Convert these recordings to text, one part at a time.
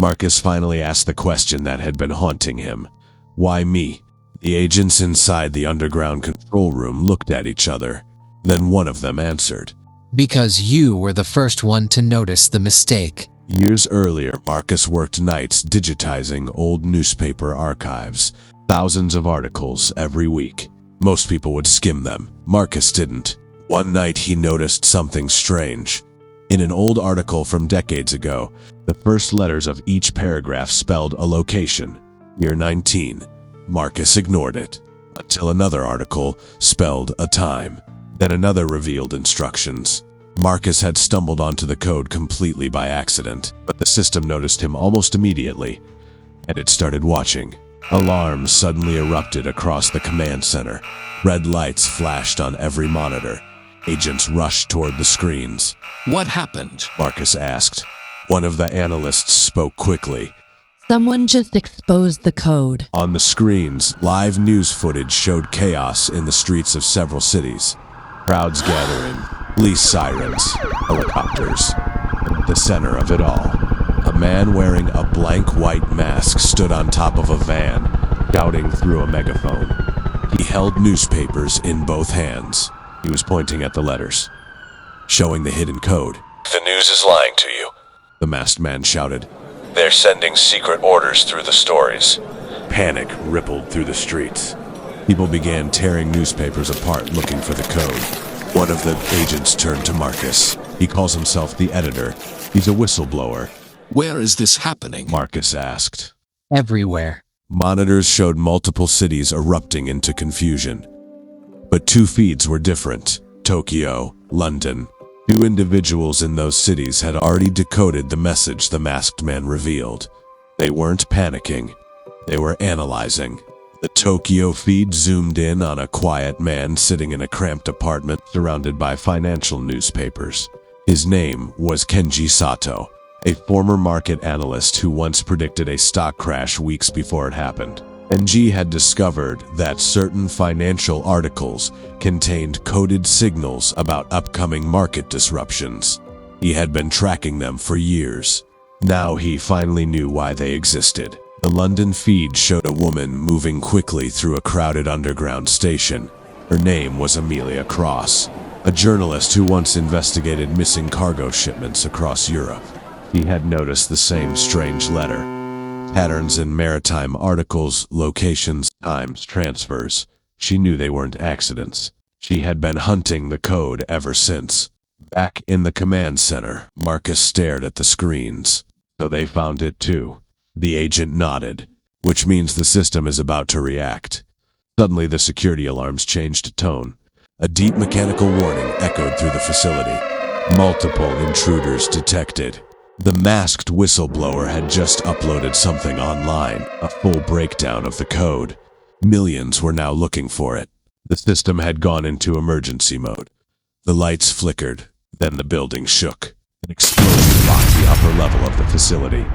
Marcus finally asked the question that had been haunting him. Why me? The agents inside the underground control room looked at each other. Then one of them answered. Because you were the first one to notice the mistake. Years earlier, Marcus worked nights digitizing old newspaper archives. Thousands of articles every week. Most people would skim them. Marcus didn't. One night he noticed something strange. In an old article from decades ago, the first letters of each paragraph spelled a location, year 19. Marcus ignored it, until another article spelled a time. Then another revealed instructions. Marcus had stumbled onto the code completely by accident, but the system noticed him almost immediately, and it started watching. Alarms suddenly erupted across the command center. Red lights flashed on every monitor. Agents rushed toward the screens. What happened? Marcus asked. One of the analysts spoke quickly. Someone just exposed the code. On the screens, live news footage showed chaos in the streets of several cities. Crowds gathering, police sirens, helicopters. At the center of it all, a man wearing a blank white mask stood on top of a van, shouting through a megaphone. He held newspapers in both hands. He was pointing at the letters, showing the hidden code. The news is lying to you. The masked man shouted. They're sending secret orders through the stories. Panic rippled through the streets. People began tearing newspapers apart looking for the code. One of the agents turned to Marcus. He calls himself the editor. He's a whistleblower. Where is this happening? Marcus asked. Everywhere. Monitors showed multiple cities erupting into confusion. But two feeds were different. Tokyo, London. Two individuals in those cities had already decoded the message the masked man revealed. They weren't panicking. They were analyzing. The Tokyo feed zoomed in on a quiet man sitting in a cramped apartment surrounded by financial newspapers. His name was Kenji Sato, a former market analyst who once predicted a stock crash weeks before it happened. Kenji had discovered that certain financial articles contained coded signals about upcoming market disruptions. He had been tracking them for years. Now he finally knew why they existed. The London feed showed a woman moving quickly through a crowded underground station. Her name was Amelia Cross, a journalist who once investigated missing cargo shipments across Europe. He had noticed the same strange letter. Patterns in maritime articles, locations, times, transfers. She knew they weren't accidents. She had been hunting the code ever since. Back in the command center, Marcus stared at the screens. So they found it too. The agent nodded, which means the system is about to react. Suddenly the security alarms changed tone. A deep mechanical warning echoed through the facility. Multiple intruders detected. The masked whistleblower had just uploaded something online, a full breakdown of the code. Millions were now looking for it. The system had gone into emergency mode. The lights flickered, then the building shook. An explosion rocked the upper level of the facility.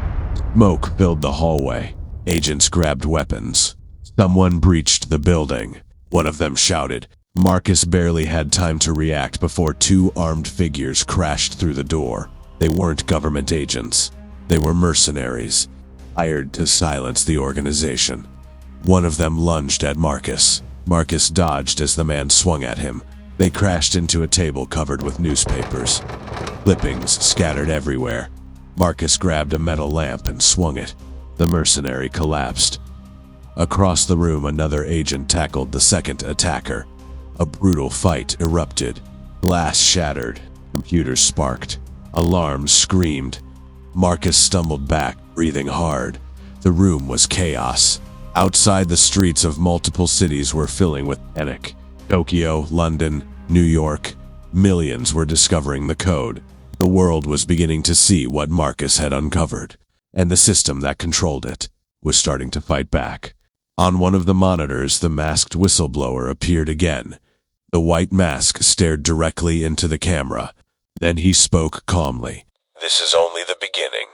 Smoke filled the hallway. Agents grabbed weapons. Someone breached the building. One of them shouted. Marcus barely had time to react before two armed figures crashed through the door. They weren't government agents. They were mercenaries, hired to silence the organization. One of them lunged at Marcus. Marcus dodged as the man swung at him. They crashed into a table covered with newspapers. Clippings scattered everywhere. Marcus grabbed a metal lamp and swung it. The mercenary collapsed. Across the room, another agent tackled the second attacker. A brutal fight erupted. Glass shattered. Computers sparked. Alarms screamed. Marcus stumbled back, breathing hard. The room was chaos. Outside, the streets of multiple cities were filling with panic. Tokyo, London, New York. Millions were discovering the code. The world was beginning to see what Marcus had uncovered, and the system that controlled it was starting to fight back. On one of the monitors, the masked whistleblower appeared again. The white mask stared directly into the camera. Then he spoke calmly. This is only the beginning.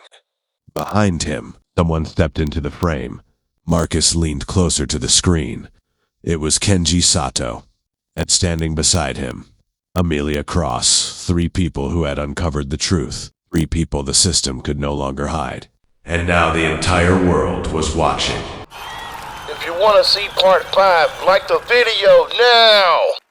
Behind him, someone stepped into the frame. Marcus leaned closer to the screen. It was Kenji Sato, and standing beside him, Amelia Cross, 3 people who had uncovered the truth, 3 people the system could no longer hide. And now the entire world was watching. If you want to see part 5, like the video now!